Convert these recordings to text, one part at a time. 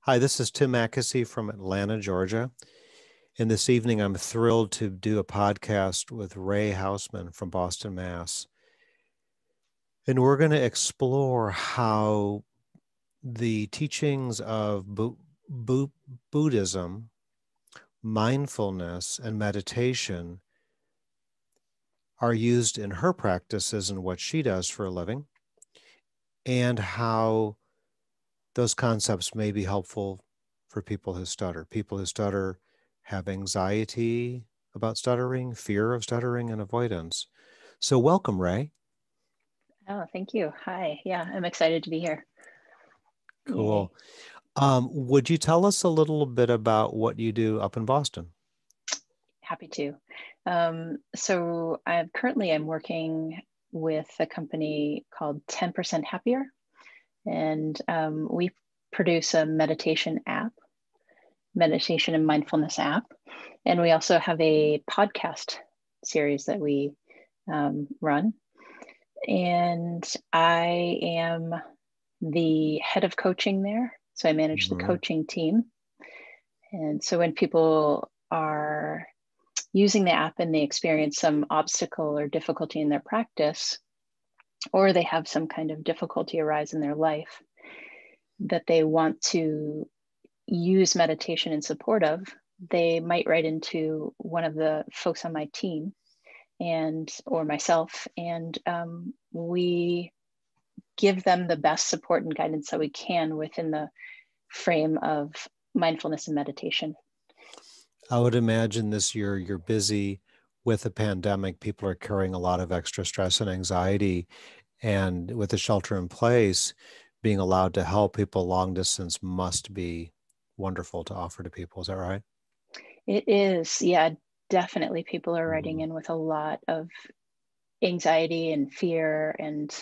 Hi, this is Tim Mackesy from Atlanta, Georgia. And this evening, I'm thrilled to do a podcast with Rae Houseman from Boston, Mass. And we're going to explore how the teachings of Buddhism, mindfulness, and meditation are used in her practices and what she does for a living, and how those concepts may be helpful for people who stutter. People who stutter have anxiety about stuttering, fear of stuttering, and avoidance. So welcome, Rae. Oh, thank you. Hi. Yeah, I'm excited to be here. Cool. Would you tell us a little bit about what you do up in Boston? Happy to. So I'm working with a company called 10% Happier, and we produce a meditation and mindfulness app. And we also have a podcast series that we run. And I am the head of coaching there. So I manage the coaching team. And so when people are using the app and they experience some obstacle or difficulty in their practice, or they have some kind of difficulty arise in their life that they want to use meditation in support of, they might write into one of the folks on my team or myself, and we give them the best support and guidance that we can within the frame of mindfulness and meditation. I would imagine this year you're busy with the pandemic. People are carrying a lot of extra stress and anxiety. And with the shelter in place, being allowed to help people long distance must be wonderful to offer to people. Is that right? It is. Yeah, definitely. People are writing in with a lot of anxiety and fear and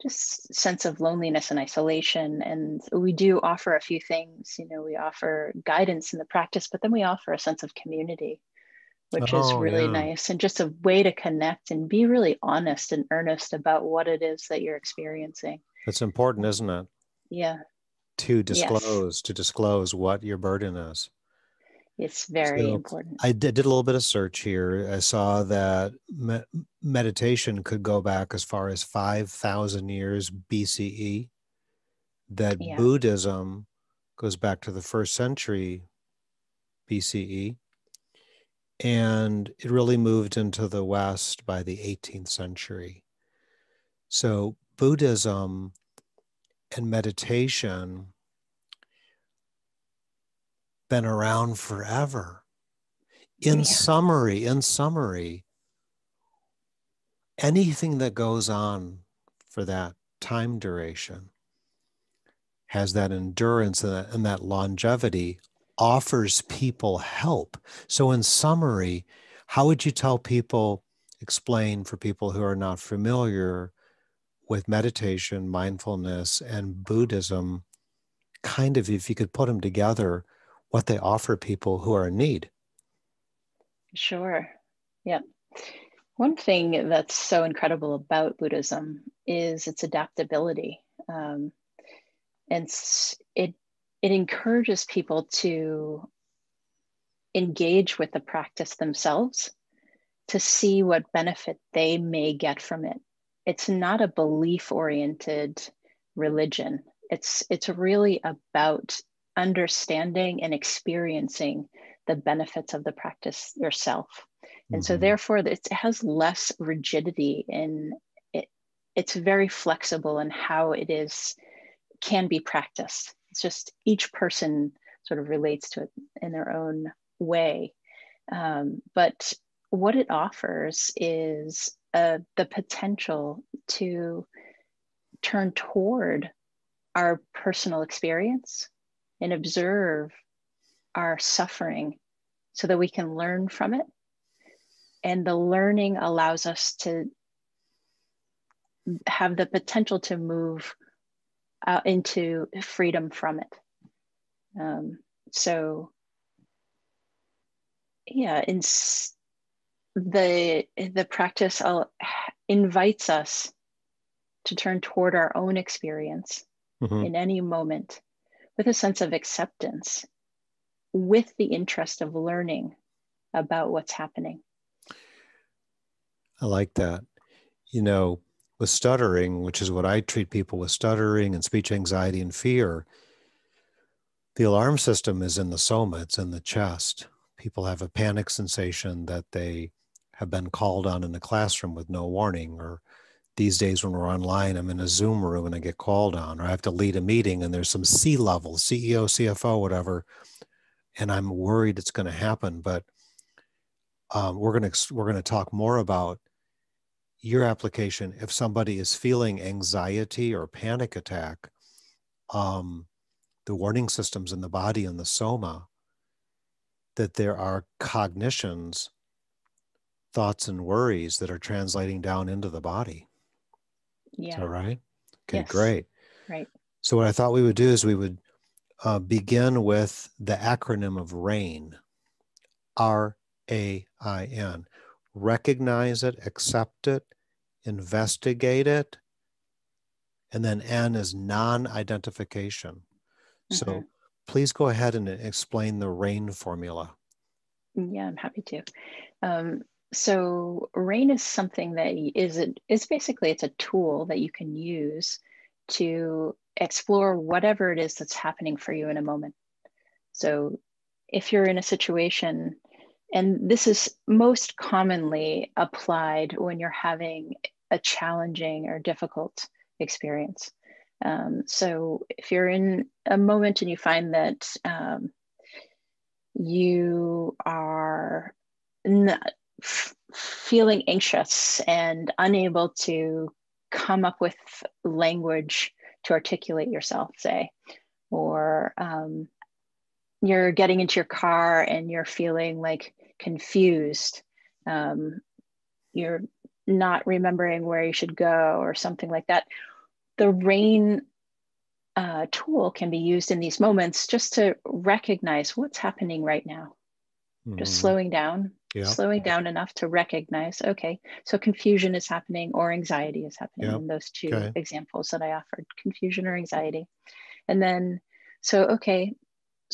just sense of loneliness and isolation. And we do offer a few things. We offer guidance in the practice, but then we offer a sense of community, which is really nice, and just a way to connect and be really honest and earnest about what it is that you're experiencing. That's important, isn't it? Yeah. To disclose what your burden is. It's very important. I did a little bit of search here. I saw that meditation could go back as far as 5,000 years BCE, that Buddhism goes back to the 1st century BCE, and it really moved into the West by the 18th century. So Buddhism and meditation been around forever. In summary, anything that goes on for that time duration has that endurance and that longevity, offers people help. So in summary, how would you tell people, explain for people who are not familiar with meditation, mindfulness, and Buddhism, kind of, if you could put them together, what they offer people who are in need? Sure. Yeah. One thing that's so incredible about Buddhism is its adaptability. And it encourages people to engage with the practice themselves to see what benefit they may get from it. It's not a belief-oriented religion. It's really about understanding and experiencing the benefits of the practice yourself. And so therefore it has less rigidity in it. It's very flexible in how can be practiced. It's just each person sort of relates to it in their own way. But what it offers is the potential to turn toward our personal experience and observe our suffering so that we can learn from it. And the learning allows us to have the potential to move into freedom from it. The practice invites us to turn toward our own experience in any moment with a sense of acceptance, with the interest of learning about what's happening. I like that. You know, with stuttering, which is what I treat people with, stuttering and speech anxiety and fear, the alarm system is in the soma, it's in the chest. People have a panic sensation that they have been called on in a classroom with no warning, or these days when we're online, I'm in a Zoom room and I get called on, or I have to lead a meeting and there's some C-level, CEO, CFO, whatever, and I'm worried it's going to happen. But we're going to talk more about your application. If somebody is feeling anxiety or panic attack, the warning systems in the body and the soma, that there are cognitions, thoughts and worries that are translating down into the body. Yeah. Is that right? Okay, Yes. great. Right. So what I thought we would do is we would begin with the acronym of RAIN, RAIN. Recognize it, accept it, investigate it, and then N is non-identification. So please go ahead and explain the RAIN formula. Yeah, I'm happy to. So RAIN is something that is basically, it's a tool that you can use to explore whatever it is that's happening for you in a moment. So if you're in a situation, and this is most commonly applied when you're having a challenging or difficult experience. So if you're in a moment and you find that you are feeling anxious and unable to come up with language to articulate yourself, say, or you're getting into your car and you're feeling like confused, you're not remembering where you should go or something like that. The RAIN tool can be used in these moments just to recognize what's happening right now. Just slowing down enough to recognize, okay, so confusion is happening or anxiety is happening in those two examples that I offered, confusion or anxiety. And then, so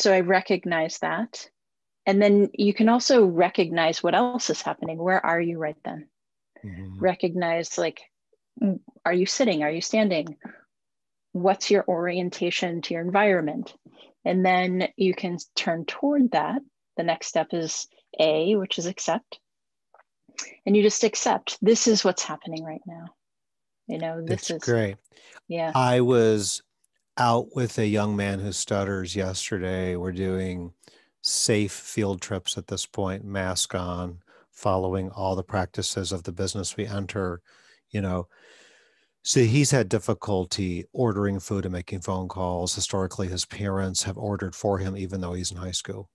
I recognize that. And then you can also recognize what else is happening. Where are you right then? Recognize, like, are you sitting? Are you standing? What's your orientation to your environment? And then you can turn toward that. The next step is A, which is accept. And you just accept, this is what's happening right now. You know, this is great. Yeah. I was out with a young man who stutters yesterday. We're doing safe field trips at this point, mask on, following all the practices of the business we enter, you know. So he's had difficulty ordering food and making phone calls. Historically, his parents have ordered for him, even though he's in high school.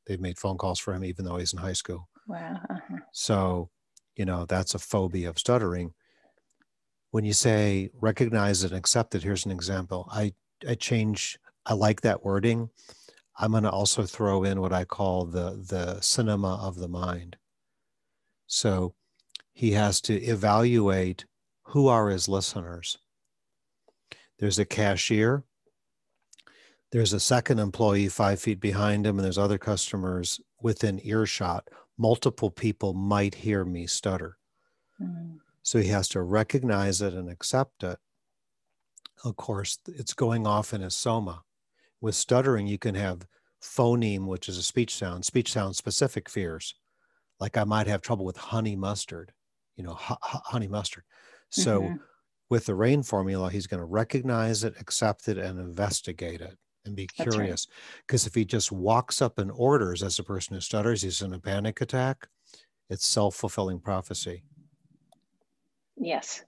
They've made phone calls for him, even though he's in high school. Wow. So, you know, that's a phobia of stuttering. When you say recognize it and accept it, here's an example. I like that wording. I'm going to also throw in what I call the cinema of the mind. So he has to evaluate who are his listeners. There's a cashier. There's a second employee 5 feet behind him, and there's other customers within earshot. Multiple people might hear me stutter. So he has to recognize it and accept it. Of course, it's going off in his soma. With stuttering, you can have phoneme, which is a speech sound specific fears. Like I might have trouble with honey mustard, you know, honey mustard. So with the RAIN formula, he's going to recognize it, accept it, and investigate it and be curious. Because if he just walks up and orders as a person who stutters, he's in a panic attack. It's self-fulfilling prophecy. Yes.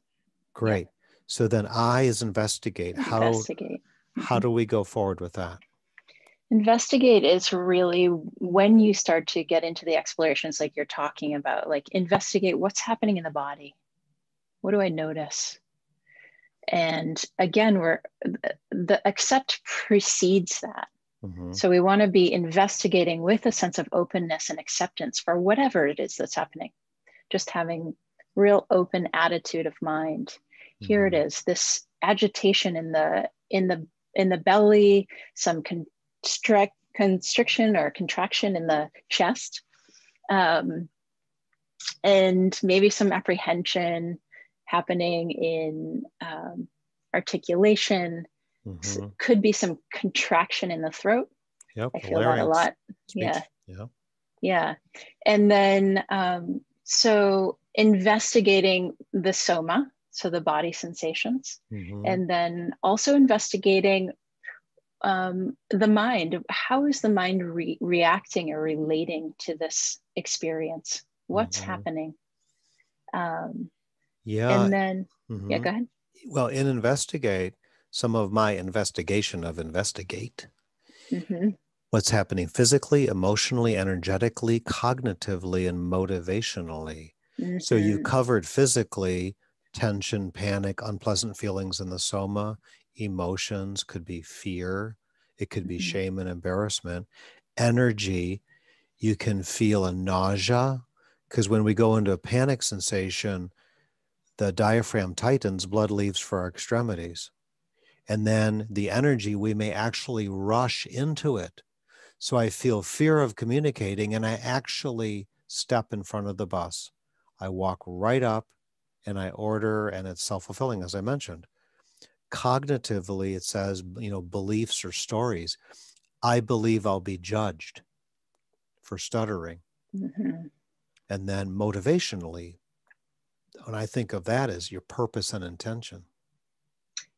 Great. Yeah. So then I is investigate. How do we go forward with that? Investigate is really when you start to get into the explorations like you're talking about, like investigate what's happening in the body. What do I notice? And again, the accept precedes that. So we want to be investigating with a sense of openness and acceptance for whatever it is that's happening. Just having real open attitude of mind. Here it is, this agitation in the in the belly, some constriction or contraction in the chest, and maybe some apprehension happening in articulation. Mm-hmm. Could be some contraction in the throat. Yep. I The feel that a larynx. lot. Speech. Yeah. Yeah. Yeah. And then, so investigating the soma, so the body sensations, Mm-hmm. and then also investigating the mind. How is the mind reacting or relating to this experience? What's Mm-hmm. happening? Yeah. And then, yeah, Mm-hmm. go ahead. Well, in investigate, some of my investigation of investigate, Mm-hmm. what's happening physically, emotionally, energetically, cognitively, and motivationally. So you Mm-hmm. covered physically, tension, panic, unpleasant feelings in the soma, emotions, could be fear, it could be Mm-hmm. shame and embarrassment. Energy, you can feel a nausea, because when we go into a panic sensation, the diaphragm tightens, blood leaves for our extremities. And then the energy, we may actually rush into it. So I feel fear of communicating, and I actually step in front of the bus. I walk right up and I order, and it's self-fulfilling, as I mentioned. Cognitively, it says, beliefs or stories. I believe I'll be judged for stuttering. Mm-hmm. And then motivationally, when I think of that as your purpose and intention.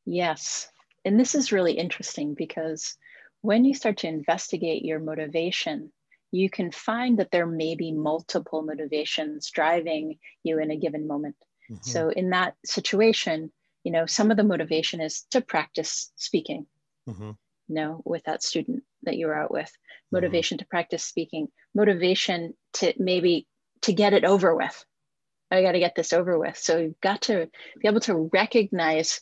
Yes. And this is really interesting because when you start to investigate your motivation, you can find that there may be multiple motivations driving you in a given moment. Mm-hmm. So in that situation, some of the motivation is to practice speaking, Mm-hmm. with that student that you were out with, Mm-hmm. motivation to practice speaking, motivation to maybe to get it over with. I got to get this over with. So you've got to be able to recognize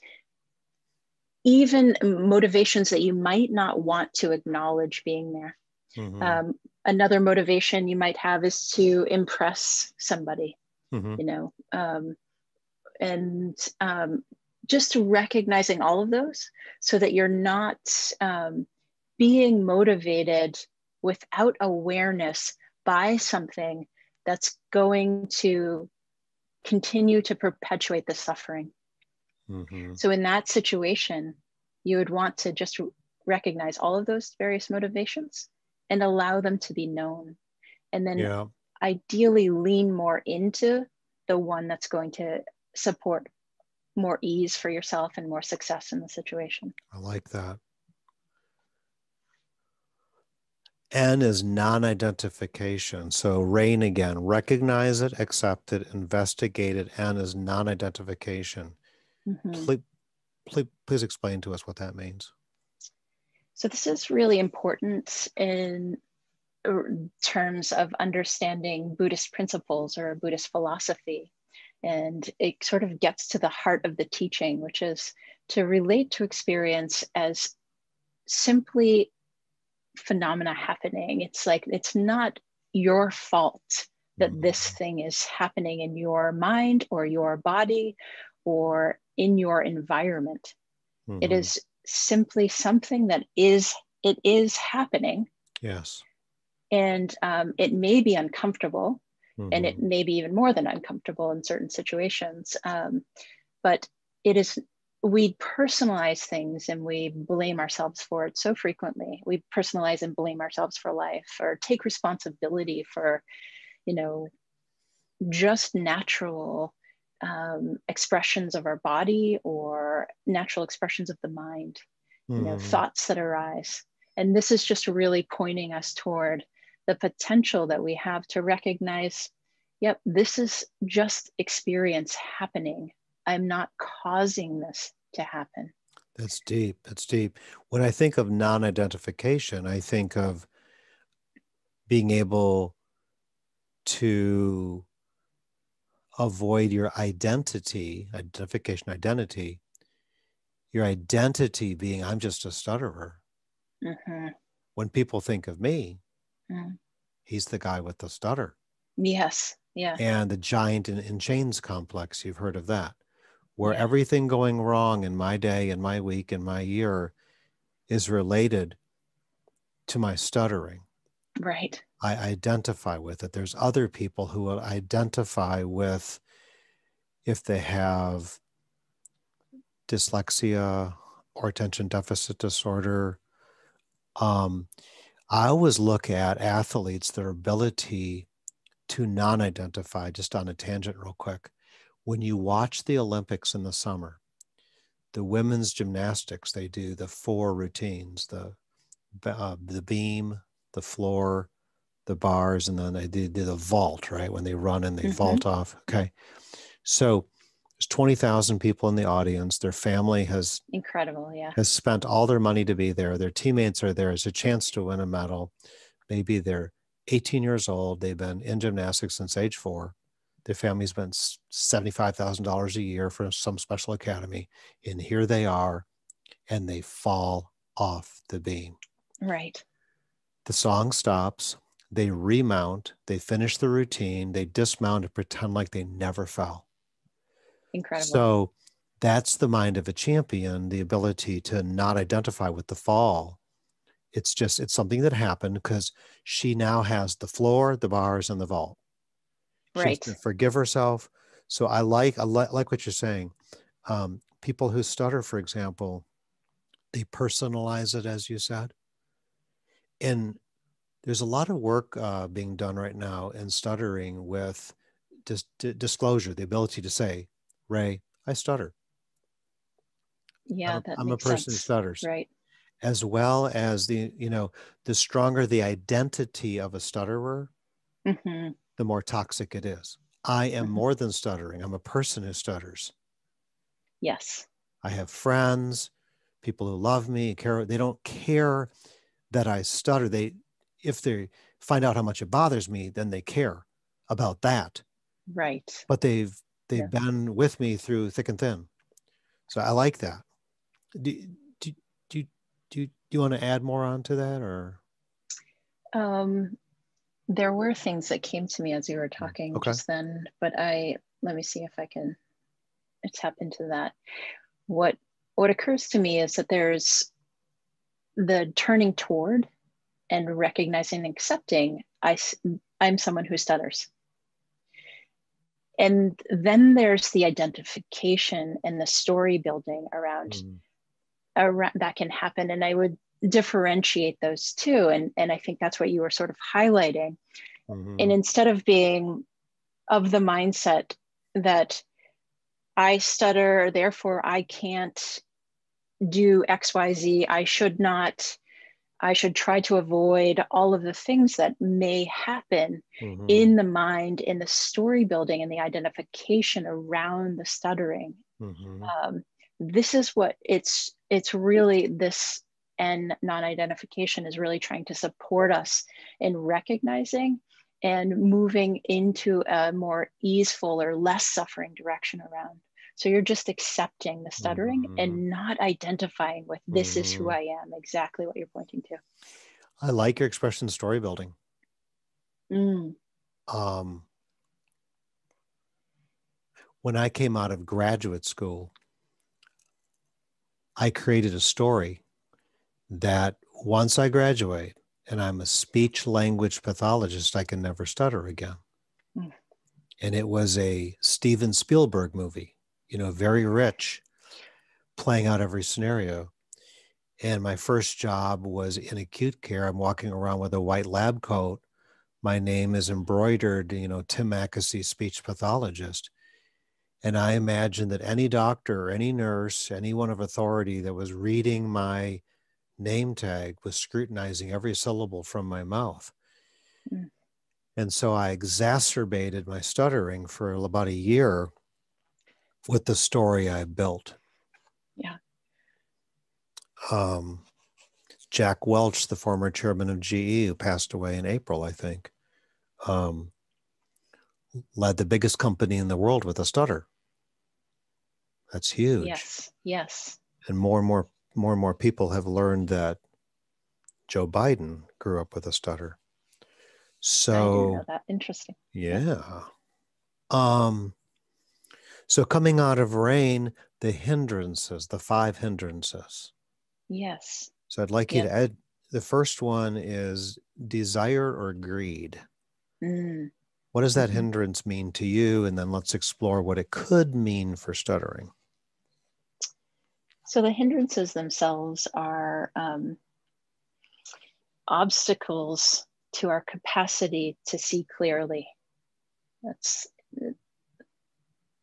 even motivations that you might not want to acknowledge being there. Mm-hmm. Another motivation you might have is to impress somebody, Mm-hmm. And just recognizing all of those so that you're not being motivated without awareness by something that's going to continue to perpetuate the suffering. Mm-hmm. So in that situation, you would want to just recognize all of those various motivations and allow them to be known. And then Yeah. ideally lean more into the one that's going to support more ease for yourself and more success in the situation. I like that. N is non-identification. So RAIN again, recognize it, accept it, investigate it. N is non-identification. Mm-hmm. Please explain to us what that means. So this is really important in terms of understanding Buddhist principles or Buddhist philosophy. And it sort of gets to the heart of the teaching, which is to relate to experience as simply phenomena happening. It's like, it's not your fault that this thing is happening in your mind or your body or in your environment. Mm-hmm. It is simply something that it is happening. Yes. And it may be uncomfortable, and it Mm-hmm. may be even more than uncomfortable in certain situations. But it is, we personalize things and we blame ourselves for it so frequently. We personalize and blame ourselves for life, or take responsibility for, just natural expressions of our body or natural expressions of the mind, thoughts that arise. And this is just really pointing us toward the potential that we have to recognize, yep, this is just experience happening. I'm not causing this to happen. That's deep. That's deep. When I think of non-identification, I think of being able to avoid your identity, your identity being, I'm just a stutterer. Mm-hmm. When people think of me, Mm-hmm. he's the guy with the stutter. Yes. Yeah. And the giant in chains complex, you've heard of that, where Yeah. everything going wrong in my day, in my week, in my year is related to my stuttering. Right. I identify with it. There's other people who will identify with if they have dyslexia or attention deficit disorder. I always look at athletes, their ability to non-identify, just on a tangent real quick. When you watch the Olympics in the summer, the women's gymnastics, they do the 4 routines, the beam, the floor, the bars, and then they do the vault, right? When they run and they vault off. Okay. So there's 20,000 people in the audience. Their family has incredible, yeah, has spent all their money to be there. Their teammates are there as a chance to win a medal. Maybe they're 18 years old. They've been in gymnastics since age 4. Their family spent $75,000 a year for some special academy. And here they are, and they fall off the beam. right. The song stops. They remount. They finish the routine. They dismount and pretend like they never fell. Incredible. So that's the mind of a champion, the ability to not identify with the fall. It's something that happened because she now has the floor, the bars, and the vault. She has to forgive herself. So I like what you're saying. People who stutter, for example, they personalize it, as you said. And there's a lot of work being done right now in stuttering with disclosure, the ability to say, Rae, I stutter. Yeah, that I'm a makes person who sense. stutters. Right. As well as the stronger the identity of a stutterer, the more toxic it is. I am more than stuttering. I'm a person who stutters. Yes. I have friends, people who love me, care. They don't care that I stutter. If they find out how much it bothers me, then they care about that. Right. But they've been with me through thick and thin. So I like that. Do you want to add more on to that, or? There were things that came to me as you were talking just then, but let me see if I can tap into that. What occurs to me is that there's the turning toward and recognizing and accepting I'm someone who stutters. And then there's the identification and the story building around that can happen. And I would differentiate those two. And I think that's what you were sort of highlighting. And instead of being of the mindset that I stutter, therefore I can't do XYZ, I should try to avoid all of the things that may happen in the mind, in the story building and the identification around the stuttering. This is what it's really this, and non-identification is really trying to support us in recognizing and moving into a more easeful or less suffering direction around. So you're just accepting the stuttering and not identifying with this is who I am, exactly what you're pointing to. I like your expression, story building. When I came out of graduate school, I created a story that once I graduate and I'm a speech language pathologist, I can never stutter again. And it was a Steven Spielberg movie, very rich, playing out every scenario. And my first job was in acute care. I'm walking around with a white lab coat. My name is embroidered, Tim Mackesy, speech pathologist. And I imagined that any doctor or any nurse, anyone of authority that was reading my name tag was scrutinizing every syllable from my mouth. And so I exacerbated my stuttering for about a year with the story I built. Yeah. Jack Welch, the former chairman of GE, who passed away in April, I think, led the biggest company in the world with a stutter. That's huge. Yes. Yes. And more and more people have learned that Joe Biden grew up with a stutter. So I didn't know that. Interesting. Yeah. So coming out of RAIN, the 5 hindrances. Yes. So I'd like you Yep. to add, the first one is desire or greed. Mm. What does that Mm-hmm. hindrance mean to you? And then let's explore what it could mean for stuttering. So the hindrances themselves are obstacles to our capacity to see clearly. That's,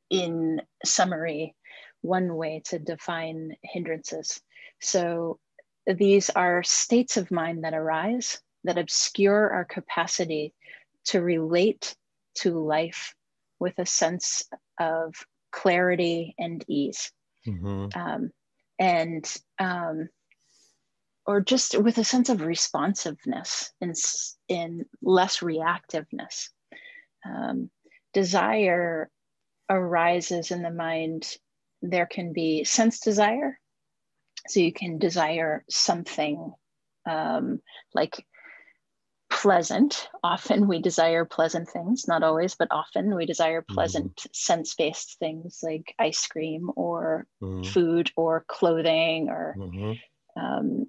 in summary, one way to define hindrances. So these are states of mind that arise that obscure our capacity to relate to life with a sense of clarity and ease. Mm-hmm. And or just with a sense of responsiveness in less reactiveness. Desire arises in the mind. There can be sense desire. So you can desire something like pleasant. Often we desire pleasant things, not always, but often we desire Mm-hmm. pleasant sense-based things like ice cream or Mm-hmm. food or clothing or Mm-hmm. um,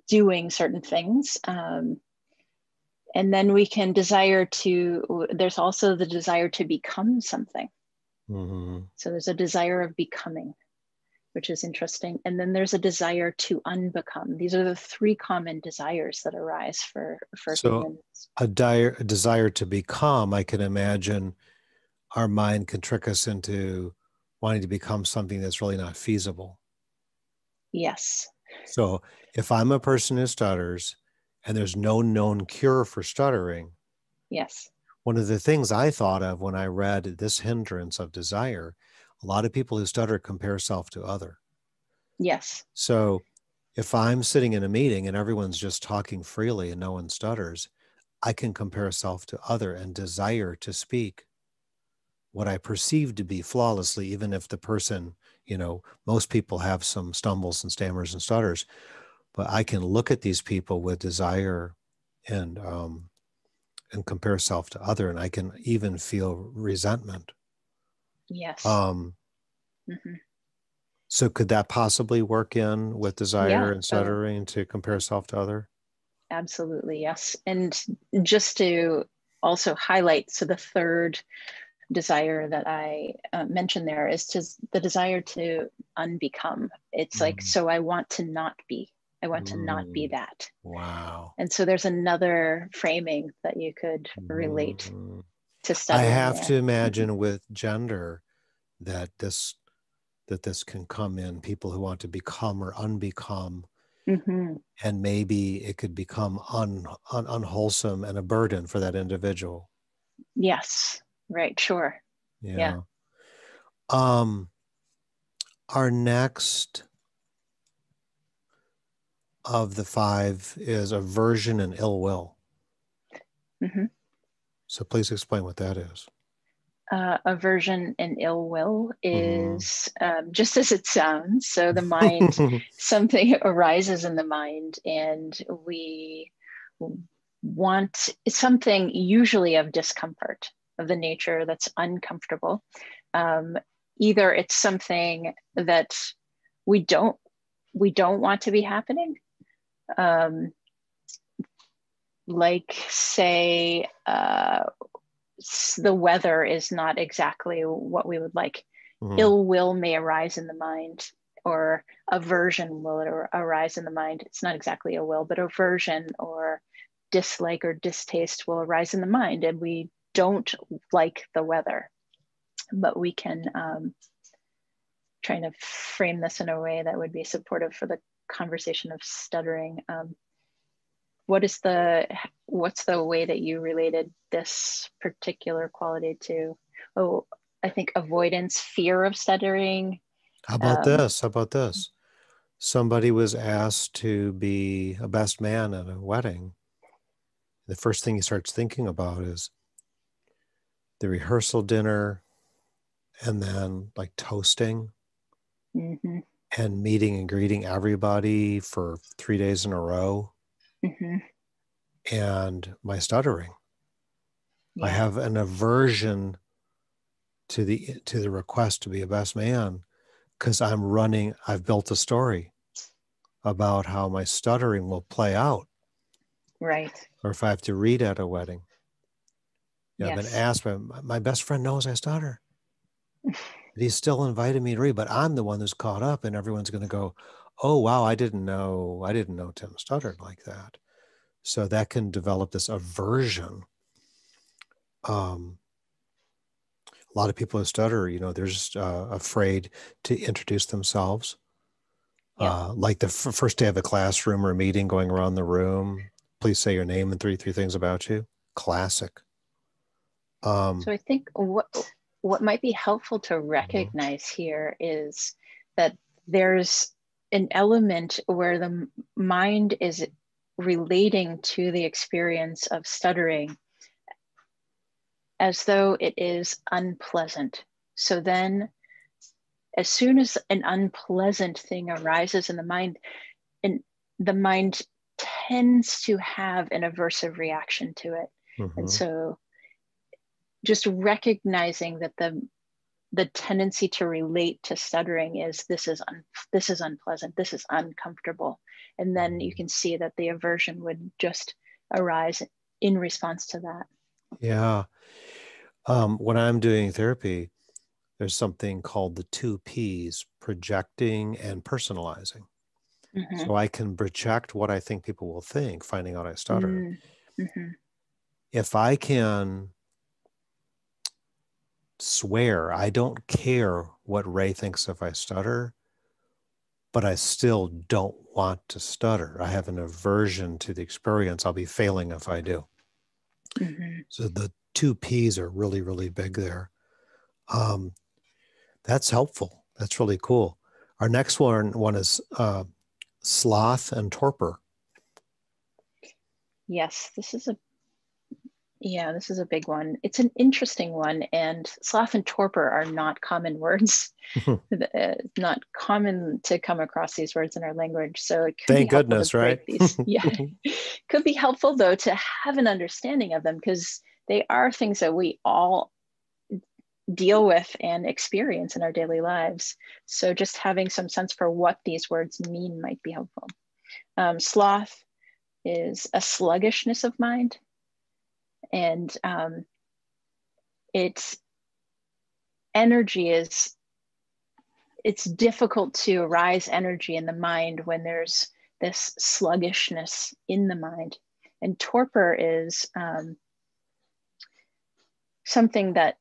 doing certain things. And then we can desire to, there's also the desire to become something. Mm-hmm. So there's a desire of becoming, which is interesting. And then there's a desire to unbecome. These are the three common desires that arise for So humans. a desire to become, I can imagine our mind can trick us into wanting to become something that's really not feasible. Yes. So if I'm a person who stutters and there's no known cure for stuttering, Yes. one of the things I thought of when I read this hindrance of desire, a lot of people who stutter compare self to other. Yes. So if I'm sitting in a meeting and everyone's just talking freely and no one stutters, I can compare self to other and desire to speak what I perceive to be flawlessly, even if the person, most people have some stumbles and stammers and stutters, but I can look at these people with desire and compare self to other, and I can even feel resentment. Yes. Um, Mm-hmm. so could that possibly work in with desire Yeah. and Oh, stuttering to compare self to other? absolutely. Yes. And just to also highlight, so the third desire that I mentioned there is just the desire to unbecome. It's like, Mm, so I want to not be. I want to not be mm, that. wow. And so there's another framing that you could relate Mm. to I stuttering have to there. imagine with gender that this can come in people who want to become or unbecome, Mm-hmm. and maybe it could become unwholesome and a burden for that individual. Yes. Right. Sure. Yeah. Yeah. Um, our next of the five is aversion and ill will. Mm-hmm. So please explain what that is. Aversion and ill will Mm-hmm. is just as it sounds. So the mind, something arises in the mind, and we want something usually of discomfort, of the nature that's uncomfortable. Um, Either it's something that we don't we don't want to be happening, um, like say the weather is not exactly what we would like. Mm-hmm. Ill will may arise in the mind, or aversion will arise in the mind. It's not exactly a will, but aversion or dislike or distaste will arise in the mind, and we don't like the weather, but we can try to frame this in a way that would be supportive for the conversation of stuttering. What's the way that you related this particular quality to? Oh, I think avoidance, fear of stuttering. How about Um, this? How about this? Somebody was asked to be a best man at a wedding. The first thing he starts thinking about is the rehearsal dinner, and then like toasting mm-hmm, and meeting and greeting everybody for 3 days in a row, mm-hmm, and my stuttering. I yeah, have an aversion to the request to be a best man because I've built a story about how my stuttering will play out. Right. Or if I have to read at a wedding. Yeah, I've been Yes. asked, my best friend knows I stutter. But he's still invited me to read, but I'm the one who's caught up, and everyone's going to go, oh, wow, I didn't know Tim stuttered like that. So that can develop this aversion. A lot of people who stutter, they're just afraid to introduce themselves. Yeah. Like the first day of a classroom or a meeting, going around the room, please say your name and three things about you. Classic. So I think what might be helpful to recognize here is that there's an element where the mind is relating to the experience of stuttering as though it is unpleasant. So then, as soon as an unpleasant thing arises in the mind, and the mind tends to have an aversive reaction to it. And so just recognizing that the tendency to relate to stuttering is this is unpleasant, this is uncomfortable, and then you can see that the aversion would just arise in response to that. Yeah. When I'm doing therapy, there's something called the 2 Ps, projecting and personalizing. So I can project what I think people will think, finding out I stutter. If I can swear, I don't care what Rae thinks if I stutter, but I still don't want to stutter. I have an aversion to the experience. I'll be failing if I do. So the 2 Ps are really, really big there. That's helpful. That's really cool. Our next one is Sloth and Torpor. Yes, this is a big one. It's an interesting one, and sloth and torpor are not common words. It's not common to come across these words in our language, so it could be Thank helpful goodness, to break right? these. Yeah, could be helpful though to have an understanding of them, because they are things that we all deal with and experience in our daily lives. So just having some sense for what these words mean might be helpful. Sloth is a sluggishness of mind, and its energy it's difficult to arise energy in the mind when there's this sluggishness in the mind. And torpor is something that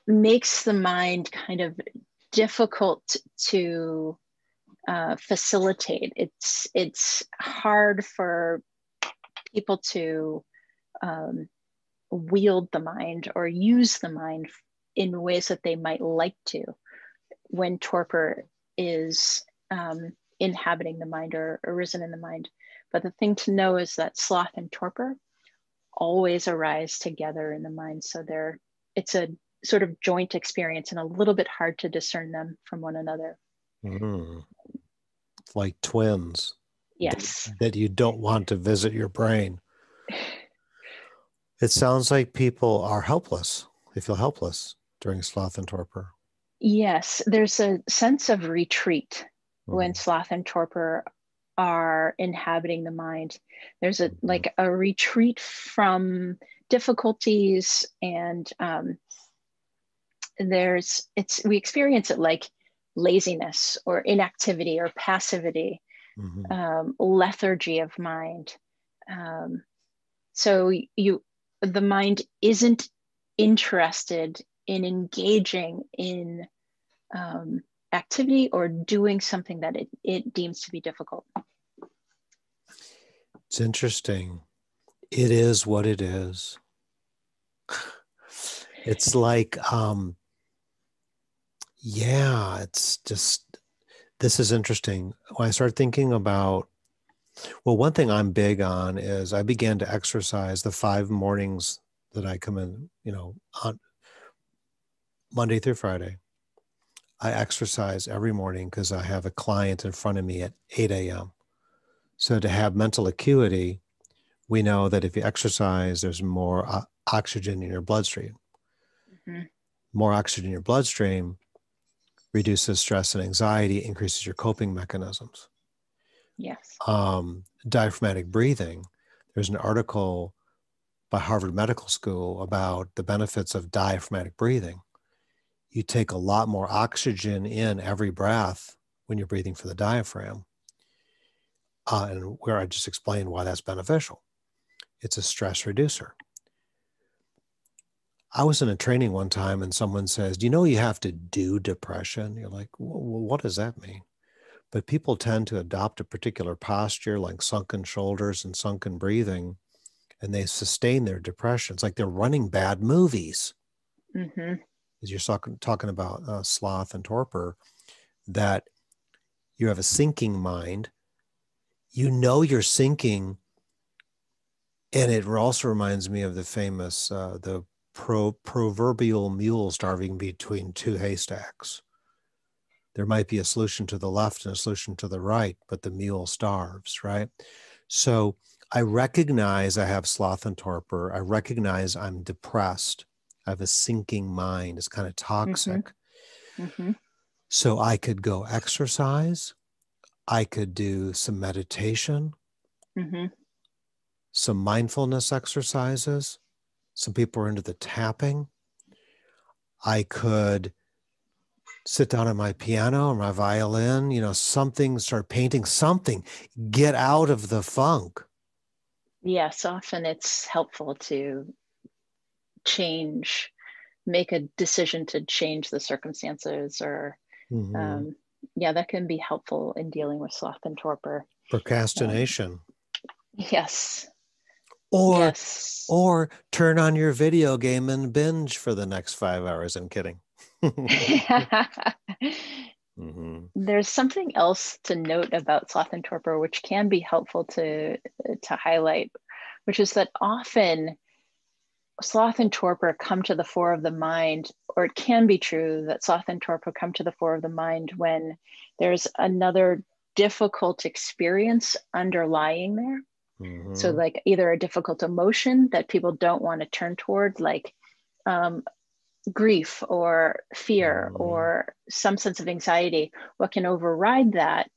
makes the mind kind of difficult to facilitate. It's hard for people to wield the mind or use the mind in ways that they might like to when torpor is inhabiting the mind or arisen in the mind. But the thing to know is that sloth and torpor always arise together in the mind. So it's a sort of joint experience and a little bit hard to discern them from one another. Like twins. Yes. That you don't want to visit your brain. It sounds like people are helpless. They feel helpless during sloth and torpor. Yes, there's a sense of retreat when sloth and torpor are inhabiting the mind. There's like a retreat from difficulties, and we experience it like laziness or inactivity or passivity, lethargy of mind. So the mind isn't interested in engaging in activity or doing something that it deems to be difficult. It's interesting. It is what it is. It's like, it's just, this is interesting. When I started thinking about, well, one thing I'm big on is I began to exercise the 5 mornings that I come in, on Monday through Friday. I exercise every morning because I have a client in front of me at 8 a.m. So to have mental acuity, we know that if you exercise, there's more oxygen in your bloodstream. More oxygen in your bloodstream reduces stress and anxiety, increases your coping mechanisms. Yes. Diaphragmatic breathing. There's an article by Harvard Medical School about the benefits of diaphragmatic breathing. You take a lot more oxygen in every breath when you're breathing for the diaphragm. And where I just explained why that's beneficial. It's a stress reducer. I was in a training one time and someone says, do you know you have to do depression? You're like, well, what does that mean? But people tend to adopt a particular posture like sunken shoulders and sunken breathing, and they sustain their depression. It's like they're running bad movies. Mm-hmm. As you're talking about sloth and torpor, that you have a sinking mind. You know you're sinking. And it also reminds me of the famous, the proverbial mule starving between two haystacks. There might be a solution to the left and a solution to the right, but the mule starves, right? So I recognize I have sloth and torpor. I recognize I'm depressed. I have a sinking mind. It's kind of toxic. Mm-hmm. Mm-hmm. So I could go exercise. I could do some meditation, Mm-hmm. some mindfulness exercises. Some people are into the tapping. I could sit down at my piano or my violin, something, start painting something, get out of the funk. Yes, often it's helpful to make a decision to change the circumstances, or Mm-hmm. that can be helpful in dealing with sloth and torpor. Procrastination. Yes. Or Yes. or turn on your video game and binge for the next 5 hours. I'm kidding. Mm-hmm. There's something else to note about sloth and torpor, which can be helpful to highlight, which is that often sloth and torpor come to the fore of the mind, or it can be true that sloth and torpor come to the fore of the mind when there's another difficult experience underlying there. Mm-hmm. So like either a difficult emotion that people don't want to turn toward, like grief or fear or some sense of anxiety. What can override that,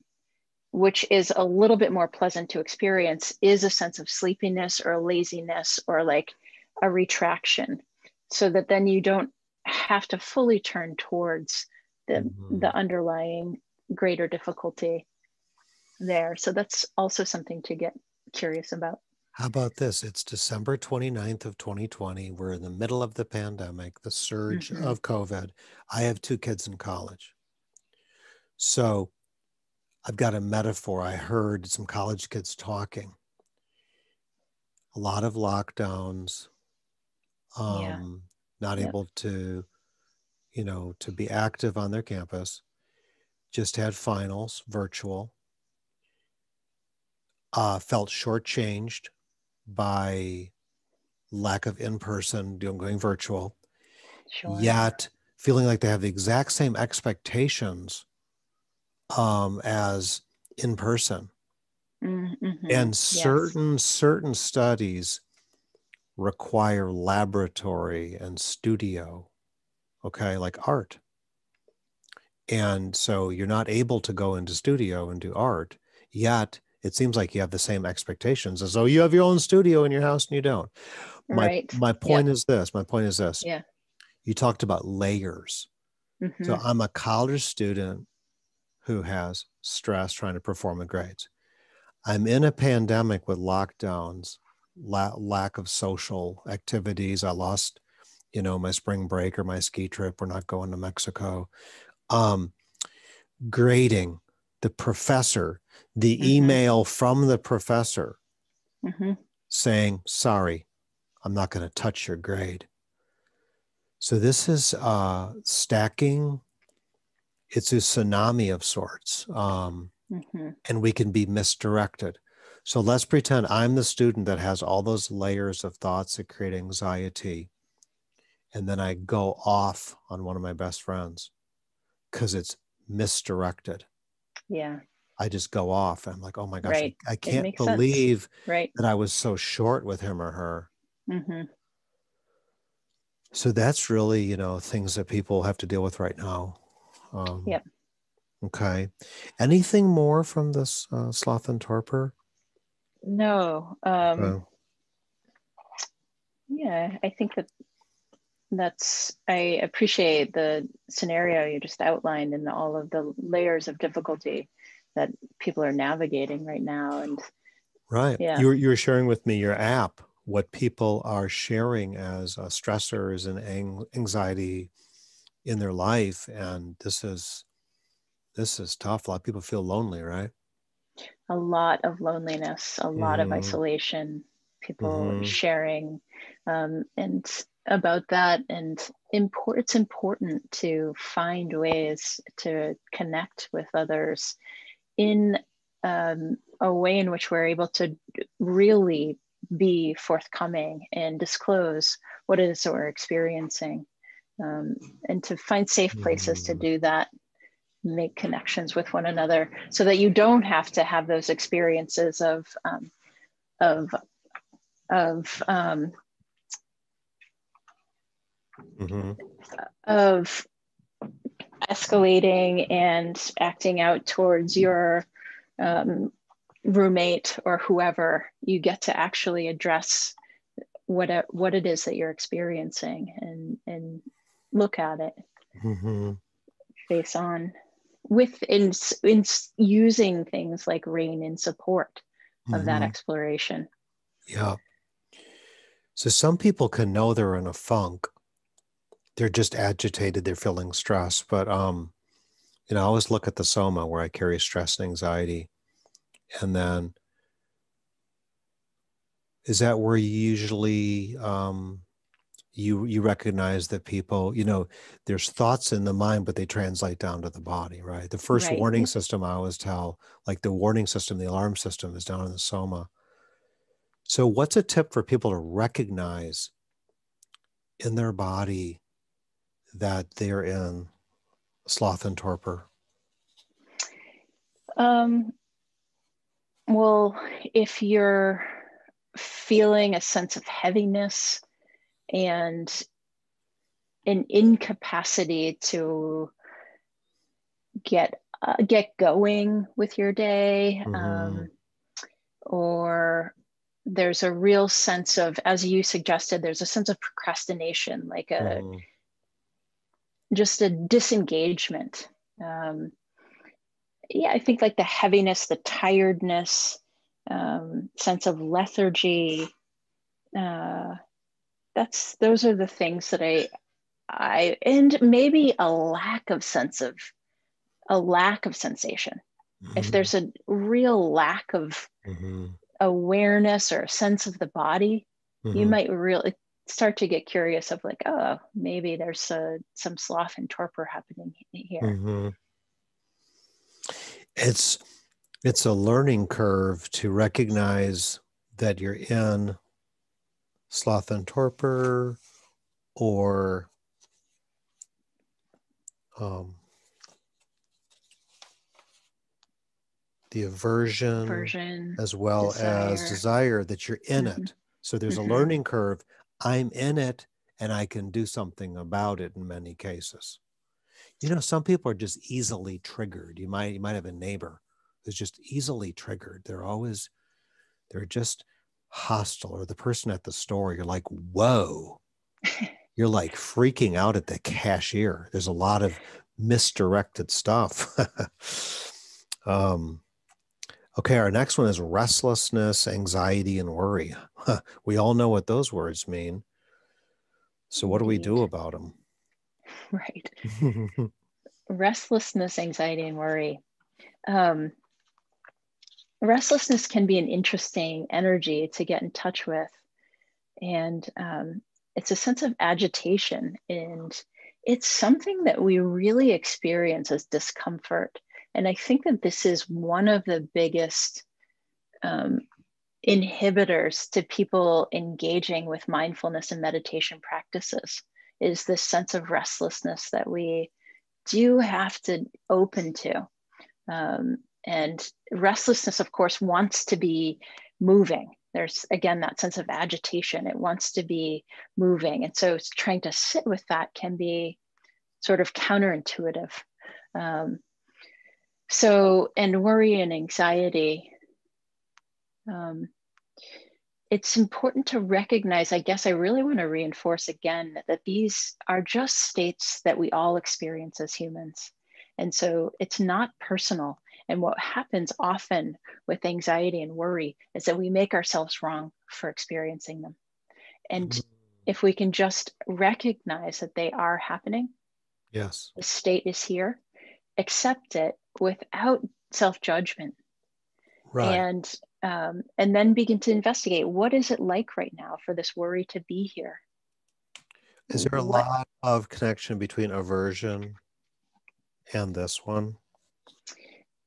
which is a little bit more pleasant to experience, is a sense of sleepiness or laziness or like a retraction, so that then you don't have to fully turn towards the underlying greater difficulty there. So that's also something to get curious about. How about this? It's December 29th of 2020. We're in the middle of the pandemic, the surge of COVID. I have 2 kids in college. So I've got a metaphor. I heard some college kids talking. A lot of lockdowns, not able to, to be active on their campus. Just had finals, virtual. Felt shortchanged by lack of in-person, going virtual. Sure. Yet feeling like they have the exact same expectations as in person. Mm-hmm. And certain studies require laboratory and studio, okay, like art. And so you're not able to go into studio and do art, yet it seems like you have the same expectations as though you have your own studio in your house and you don't. My point is this. Yeah. You talked about layers. Mm-hmm. So I'm a college student who has stress trying to perform in grades. I'm in a pandemic with lockdowns, lack of social activities. I lost, my spring break or my ski trip. We're not going to Mexico. Grading, the professor, the email from the professor saying, sorry, I'm not going to touch your grade. So this is stacking. It's a tsunami of sorts. And we can be misdirected. So let's pretend I'm the student that has all those layers of thoughts that create anxiety. And then I go off on one of my best friends because it's misdirected. Yeah. I just go off. I'm like, oh my gosh, Right. I can't believe that I was so short with him or her. So that's really, things that people have to deal with right now. Yep. Okay. Anything more from this Sloth and Torpor? No. Okay. Yeah, I think I appreciate the scenario you just outlined and all of the layers of difficulty that people are navigating right now. And Right. yeah, You were sharing with me your app, what people are sharing as stressors and anxiety in their life, and this is tough. A lot of people feel lonely, right? a lot of loneliness, a lot of Mm-hmm. isolation, people Mm-hmm. sharing and about that. And it's important to find ways to connect with others in a way in which we're able to really be forthcoming and disclose what it is that we're experiencing, and to find safe places to Mm-hmm. do that, make connections with one another, so that you don't have to have those experiences of of Mm-hmm. of escalating and acting out towards your um, roommate or whoever. You get to actually address what it is that you're experiencing, and look at it Mm-hmm. face on, with in using things like rain in support of that Mm-hmm. exploration. Yeah. So some people can know they're in a funk. They're just agitated, they're feeling stress. But I always look at the soma where I carry stress and anxiety. And then is that where you usually you recognize that people, there's thoughts in the mind, but they translate down to the body, right? The first Right. warning system I always tell, like the warning system, the alarm system is down in the soma. So what's a tip for people to recognize in their body that they're in sloth and torpor? um, well, if you're feeling a sense of heaviness and an incapacity to get going with your day, Mm-hmm. or there's a real sense of, as you suggested, there's a sense of procrastination, like a Mm-hmm. just a disengagement. um, yeah, I think like the heaviness, the tiredness, sense of lethargy, uh, those are the things that I and maybe a lack of sensation. If Mm-hmm. there's a real lack of Mm-hmm. awareness or a sense of the body, you Mm-hmm. might really start to get curious of like, oh, maybe there's some sloth and torpor happening here. Mm-hmm. It's it's a learning curve to recognize that you're in sloth and torpor, or um, the aversion, Aversion, as well as desire. desire, that you're in Mm-hmm. it. So there's a Mm-hmm. learning curve. I'm in it and I can do something about it in many cases. Some people are just easily triggered. You might have a neighbor who's just easily triggered. They're just hostile, or the person at the store, you're like, whoa, you're like freaking out at the cashier. There's a lot of misdirected stuff. um, okay, our next one is restlessness, anxiety, and worry. We all know what those words mean. So what do we Indeed. do about them? Right. Restlessness, anxiety, and worry. Um, Restlessness can be an interesting energy to get in touch with. And it's a sense of agitation. And it's something that we really experience as discomfort. And I think that this is one of the biggest um, inhibitors to people engaging with mindfulness and meditation practices, is this sense of restlessness that we do have to open to. And restlessness, of course, wants to be moving. There's, again, that sense of agitation. It wants to be moving. And so trying to sit with that can be sort of counterintuitive. And worry and anxiety, it's important to recognize, I guess I really want to reinforce again, that these are just states that we all experience as humans. And so it's not personal. And what happens often with anxiety and worry is that we make ourselves wrong for experiencing them. And if we can just recognize that they are happening, yes, the state is here, accept it without self-judgment, right. and then begin to investigate, what is it like right now for this worry to be here? Is there a What lot of connection between aversion and this one?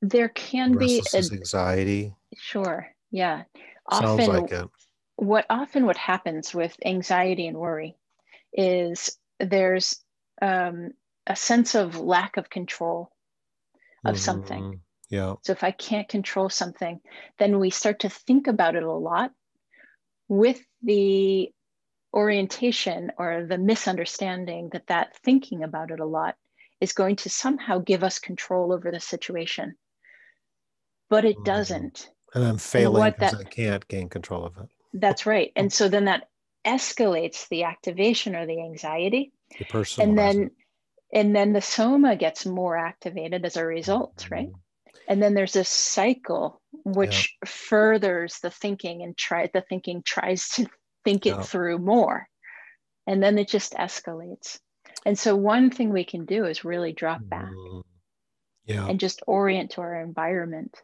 there can be Restlessness, anxiety? sure, yeah. Sounds Often like it. what happens with anxiety and worry is there's a sense of lack of control of something. Mm-hmm. Yeah. So if I can't control something, then we start to think about it a lot with the orientation or the misunderstanding that thinking about it a lot is going to somehow give us control over the situation. But it Mm-hmm. doesn't. And I'm And failing what because that I can't gain control of it. that's right. And so then that escalates the activation or the anxiety. You And personalize it. then the soma gets more activated as a result, right? Mm-hmm. And then there's this cycle Yeah. which furthers the thinking and the thinking tries to think it Yeah. through more. And then it just escalates. And so one thing we can do is really drop back Mm-hmm. Yeah. and just orient to our environment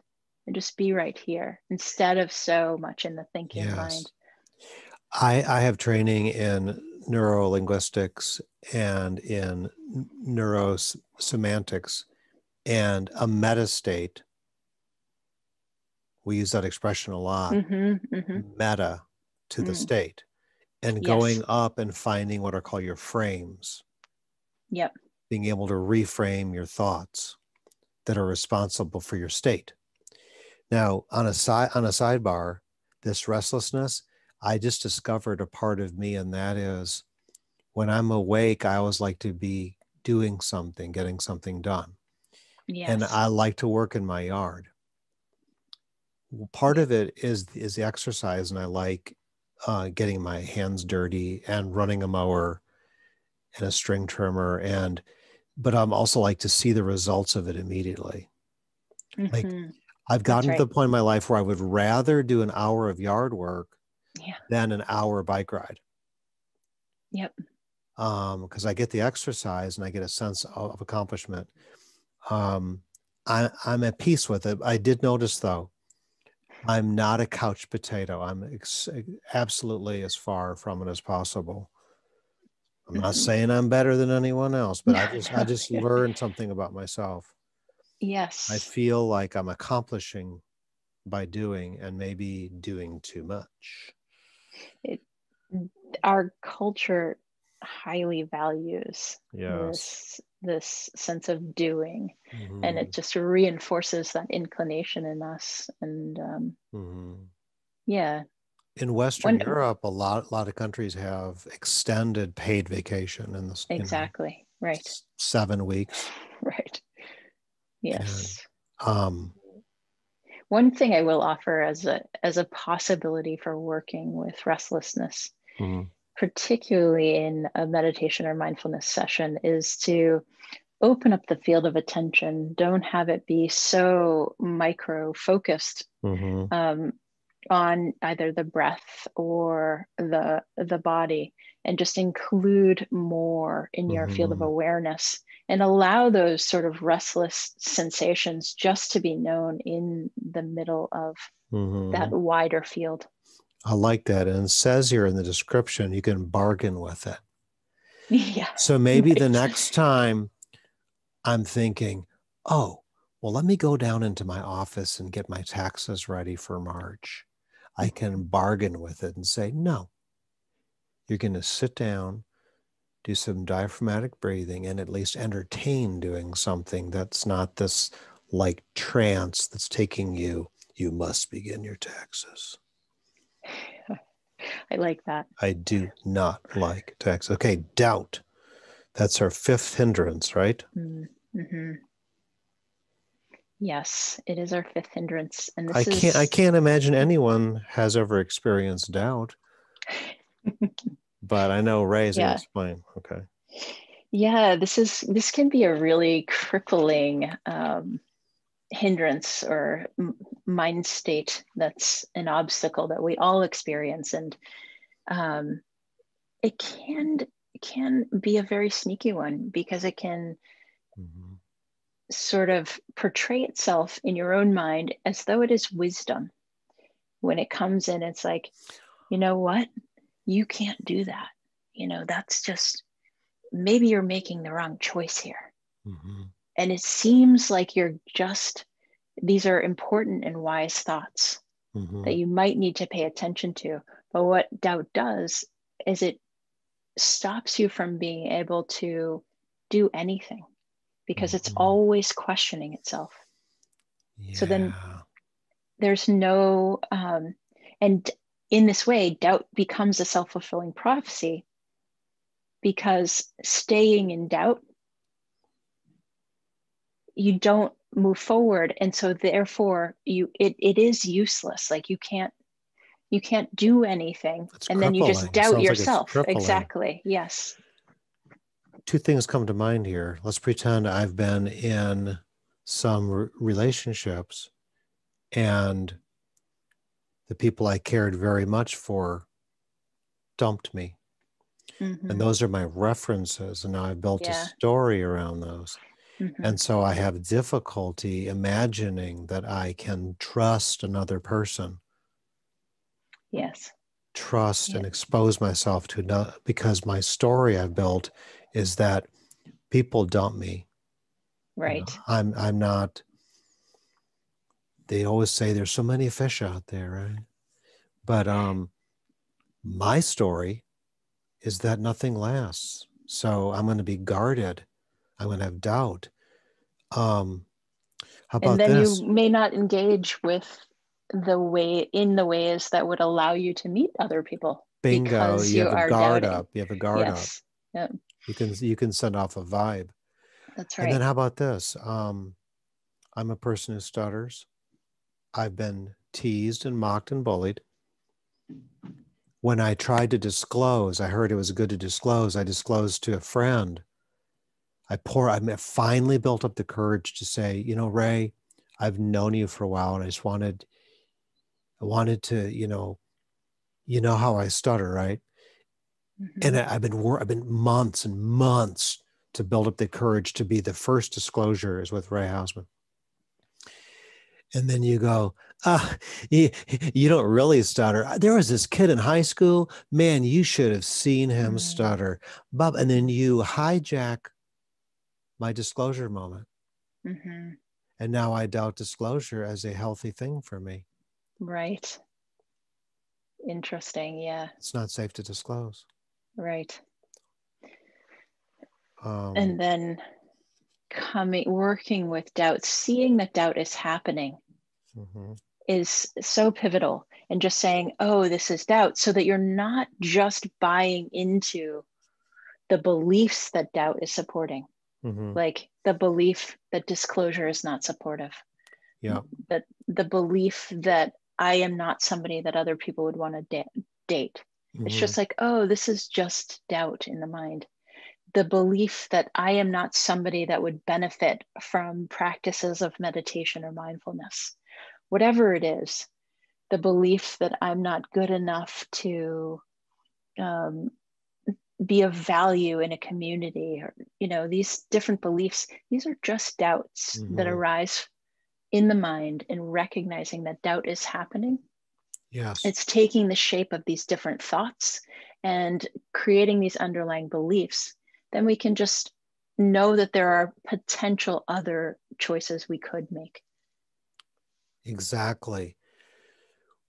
and just be right here instead of so much in the thinking Yes. mind. I have training in neurolinguistics and in neurosemantics, and a meta state, we use that expression a lot, Mm-hmm, mm-hmm. meta to the state, and Yes. going up and finding what are called your frames, Yep. being able to reframe your thoughts that are responsible for your state. Now, on a sidebar, this restlessness, I just discovered a part of me, and that is when I'm awake, I always like to be doing something, getting something done. And Yes. I like to work in my yard. Part of it is the exercise, and I like getting my hands dirty and running a mower and a string trimmer, but I'm also like to see the results of it immediately. Like, Mm-hmm. I've That's gotten to right. the point in my life where I would rather do an hour of yard work Yeah. than an hour bike ride. Yep. Because I get the exercise and I get a sense of accomplishment. I'm at peace with it. I did notice, though, I'm not a couch potato. I'm absolutely as far from it as possible. I'm not Mm-hmm. saying I'm better than anyone else, but I just Yeah. learned something about myself. I Yes. feel like I'm accomplishing by doing, and maybe doing too much. It, our culture highly values Yes. this sense of doing, and Mm-hmm. it just reinforces that inclination in us. And Mm-hmm. yeah, In Western when Europe, a lot of countries have extended paid vacation in this, exactly right, 7 weeks. right, And yes. um, One thing I will offer as a possibility for working with restlessness, mm-hmm. particularly in a meditation or mindfulness session, is to open up the field of attention. Don't have it be so micro focused Mm-hmm. on either the breath or the body, and just include more in your field of Mm-hmm. awareness and allow those sort of restless sensations just to be known in the middle of that Mm-hmm. wider field. I like that. And it says here in the description, you can bargain with it. Yeah, So maybe the right. next time I'm thinking, oh, well, let me go down into my office and get my taxes ready for March. I can bargain with it and say, no, you're going to sit down, do some diaphragmatic breathing, and at least entertain doing something that's not this like trance that's taking you. You must begin your taxes. I like that. I do not like taxes. Okay, doubt. That's our fifth hindrance, right? Mm-hmm. Yes, it is our fifth hindrance. And I this is, can't imagine anyone has ever experienced doubt, but I know Rae's going to yeah. explain. Okay. Yeah, this can be a really crippling hindrance or mind state that's an obstacle that we all experience. And it can be a very sneaky one because it can Mm-hmm. sort of portray itself in your own mind as though it is wisdom. When it comes in, it's like, you know what? You can't do that. That's just, maybe you're making the wrong choice here. Mm-hmm. And it seems like these are important and wise thoughts Mm-hmm. that you might need to pay attention to. But what doubt does is it stops you from being able to do anything because it's Mm-hmm. always questioning itself. So then Yeah. there's no, and in this way, doubt becomes a self-fulfilling prophecy because staying in doubt, you don't move forward. And so therefore it is useless. Like you can't do anything. It's And then you just crippling. It doubt sounds like it's yourself. crippling. Exactly. Yes. Two things come to mind here. Let's pretend I've been in some relationships and the people I cared very much for dumped me. And Mm-hmm. those are my references. And now I've built a Yeah. story around those. Mm-hmm. And so I have difficulty imagining that I can trust another person, Yes. trust Yeah. and expose myself to, because my story I've built is that people dump me. Right. I'm not, they always say there's so many fish out there, right? But my story is that nothing lasts. So I'm going to be guarded. I'm going to have doubt. How And about then you this? may not engage with the ways that would allow you to meet other people Bingo, because you you have a are guard doubting. up. You have a guard up. Yes. Yeah, You can send off a vibe. that's And then right. how about this? I'm a person who stutters. I've been teased and mocked and bullied. When I tried to disclose, I heard it was good to disclose. I disclosed to a friend. I finally built up the courage to say, Rae, I've known you for a while, and I wanted to, how I stutter, right? And Mm-hmm. I've been months and months to build up the courage to be the first disclosure is with Rae Houseman. And then you go, you don't really stutter. There was this kid in high school, man, you should have seen him stutter. Bob, and then you hijack my disclosure moment. Mm-hmm. And now I doubt disclosure as a healthy thing for me. Right. Interesting. Yeah. It's not safe to disclose. Right. Um, And then working with doubt, seeing that doubt is happening mhm. is so pivotal. And just saying, oh, this is doubt, so that you're not just buying into the beliefs that doubt is supporting, Mm-hmm. like the belief that disclosure is not supportive, Yeah. that the belief that I am not somebody that other people would want to date. It's Mm-hmm. just like, oh, this is just doubt in the mind. The belief that I am not somebody that would benefit from practices of meditation or mindfulness, whatever it is, the belief that I'm not good enough to um, be of value in a community, or these different beliefs, these are just doubts that Mm-hmm. arise in the mind. And recognizing that doubt is happening, Yes. it's taking the shape of these different thoughts and creating these underlying beliefs, then we can just know that there are potential other choices we could make. Exactly.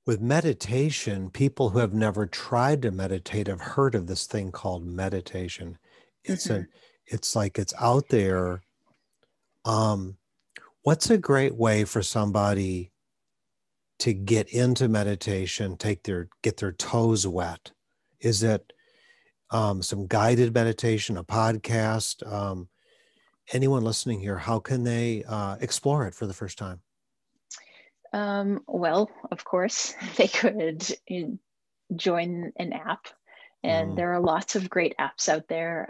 With meditation, people who have never tried to meditate have heard of this thing called meditation. Mm-hmm. It's like it's out there. Um, what's a great way for somebody to get into meditation, get their toes wet? Is it some guided meditation, a podcast? anyone listening here, how can they explore it for the first time? Well, of course, they could join an app, and there are lots of great apps out there.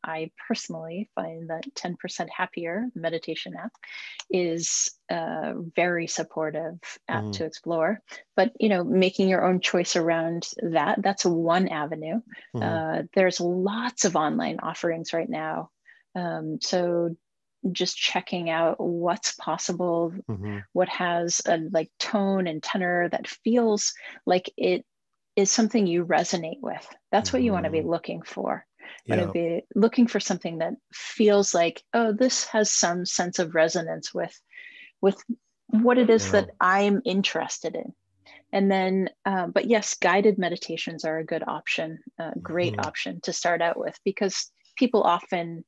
I personally find that 10% Happier, the meditation app, is a very supportive app to explore. But, making your own choice around that, that's one avenue. There's lots of online offerings right now. So just checking out what's possible, what has a like tone and tenor that feels like it is something you resonate with. That's what you want to be looking for. You want to be looking for something that feels like, oh, this has some sense of resonance with what it is that I'm interested in. And then, but yes, guided meditations are a good option, a great option to start out with, because people often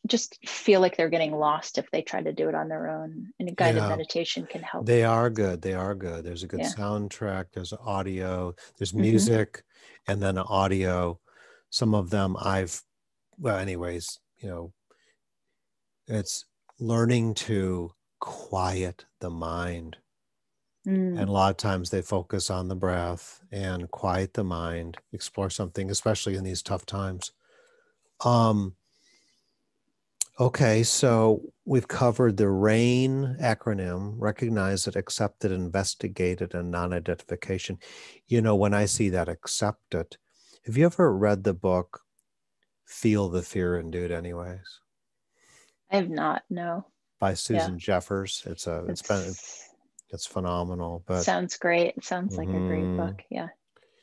just feel like they're getting lost if they try to do it on their own. And a guided meditation can help. They are good. They are good. There's a good soundtrack. There's audio. There's music, and then audio. Some of them anyways, it's learning to quiet the mind. And a lot of times they focus on the breath and quiet the mind, explore something, especially in these tough times. Okay, so we've covered the RAIN acronym: recognize it, accept it, investigate it, and non-identification. When I see that, accept it. Have you ever read the book Feel the Fear and Do It Anyways? I have not, no. By Susan Jeffers. It's phenomenal. But sounds great. It sounds like a great book. Yeah.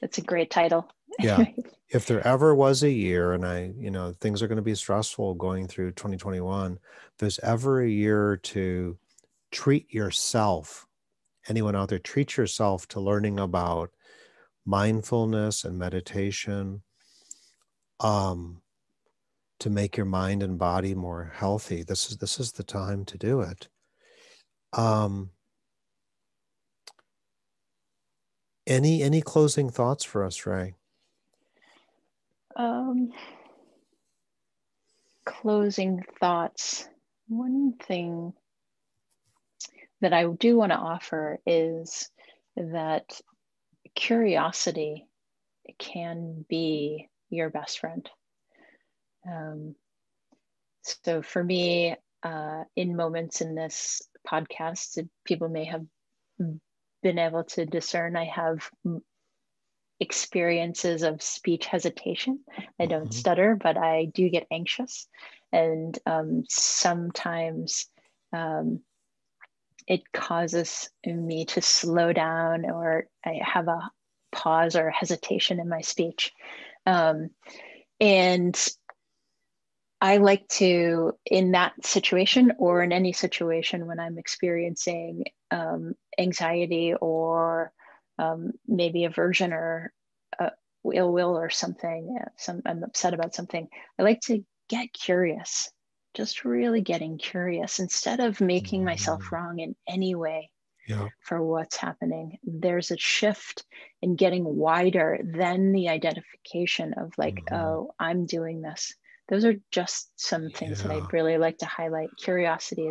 It's a great title. Yeah. If there ever was a year, and things are going to be stressful going through 2021, if there's ever a year to treat yourself, anyone out there, treat yourself to learning about mindfulness and meditation, to make your mind and body more healthy. This is the time to do it. Any closing thoughts for us, Rae? Closing thoughts. One thing that I do want to offer is that curiosity can be your best friend. So for me, in moments in this podcast, people may have been able to discern I have experiences of speech hesitation. I don't stutter, but I do get anxious. And sometimes it causes me to slow down, or I have a pause or hesitation in my speech. And I like to, in that situation or in any situation when I'm experiencing anxiety or maybe aversion or ill will or something, I'm upset about something, I like to get curious, just really getting curious instead of making myself wrong in any way for what's happening. There's a shift in getting wider than the identification of like, oh, I'm doing this. Those are just some things that I'd really like to highlight. Curiosity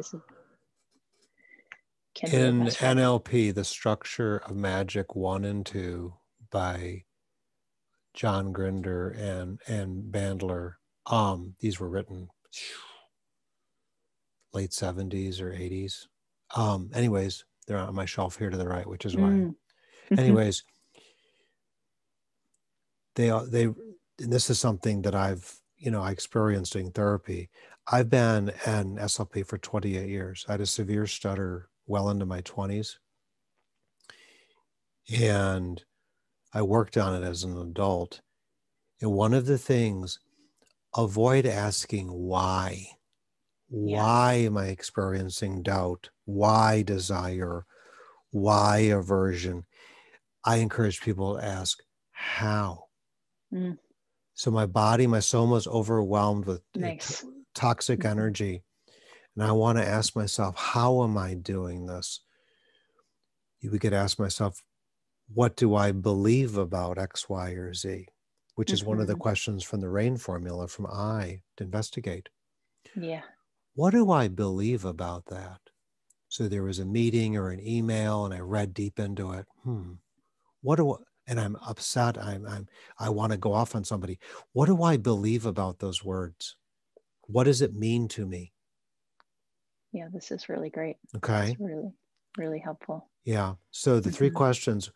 can be in a best friend. NLP, The Structure of Magic 1 and 2 by John Grinder and Bandler. These were written late 70s or 80s. Anyways, they're on my shelf here to the right, which is why. Anyways, and this is something that I've I experienced in therapy. I've been an SLP for 28 years. I had a severe stutter well into my 20s. And I worked on it as an adult. And one of the things, avoid asking why. Why am I experiencing doubt? Why desire? Why aversion? I encourage people to ask how. So my body, my soma is overwhelmed with toxic energy. And I want to ask myself, how am I doing this? We could ask myself, what do I believe about X, Y, or Z? Which is one of the questions from the RAIN formula from I to investigate. Yeah. What do I believe about that? So there was a meeting or an email and I read deep into it. What do I, and I'm upset. I want to go off on somebody. What do I believe about those words? What does it mean to me? Yeah, this is really great. Okay. It's really, really helpful. Yeah. So the three questions: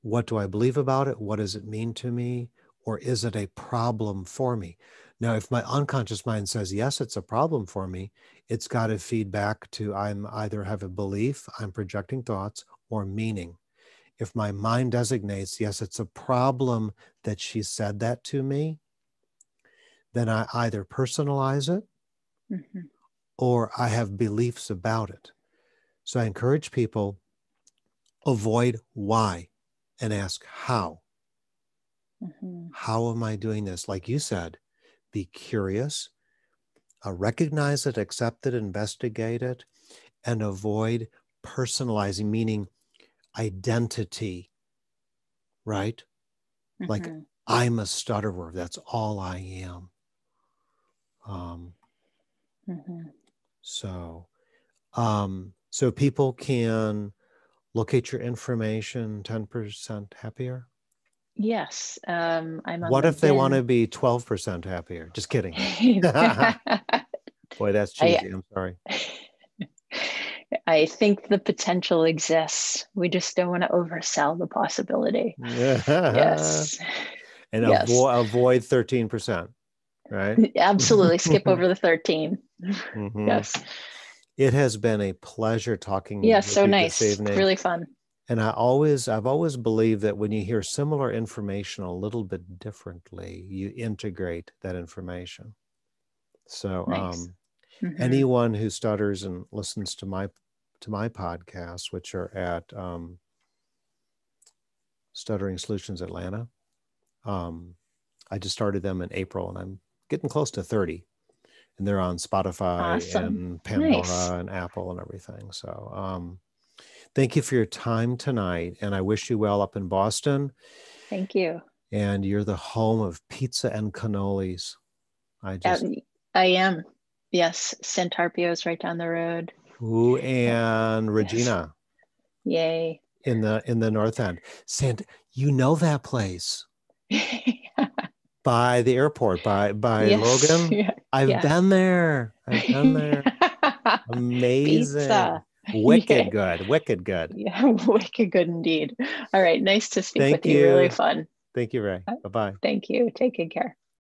what do I believe about it? What does it mean to me? Or is it a problem for me? Now, if my unconscious mind says, yes, it's a problem for me, it's got to feed back to I'm either have a belief, I'm projecting thoughts, or meaning. If my mind designates, yes, it's a problem that she said that to me, then I either personalize it or I have beliefs about it. So I encourage people, avoid why and ask how. How am I doing this? Like you said, be curious, recognize it, accept it, investigate it, and avoid personalizing, meaning identity, right? Like I'm a stutterer. That's all I am. So people can locate your information 10% happier. Yes. I'm on What if they want to LinkedIn. be 12% happier? Just kidding. Boy, that's I, cheesy. I'm sorry. I think the potential exists. We just don't want to oversell the possibility. Yes. And Yes. avoid 13%, right? Absolutely. Skip over the 13. Yes. It has been a pleasure talking Yes. with So you this nice. evening. Really fun. And I've always believed that when you hear similar information a little bit differently, you integrate that information. So Nice. anyone who stutters and listens to my podcasts, which are at Stuttering Solutions Atlanta, I just started them in April, and I'm getting close to 30. And they're on Spotify Awesome. and Nice. Pandora and Apple and everything. So thank you for your time tonight. And I wish you well up in Boston. Thank you. And you're the home of pizza and cannolis. I am. Yes. Centarpio is right down the road. Ooh, and Yes. Regina Yay. in the North End. You know that place by the airport, by Yes. Logan. Yeah. I've Yes. been there. Amazing. Pizza. Wicked Yay. good. Wicked good. Yeah. Wicked good indeed. All right. Nice to speak with Thank you. Really you. fun. Thank you, Rae. Bye-bye. Thank you. Take good care.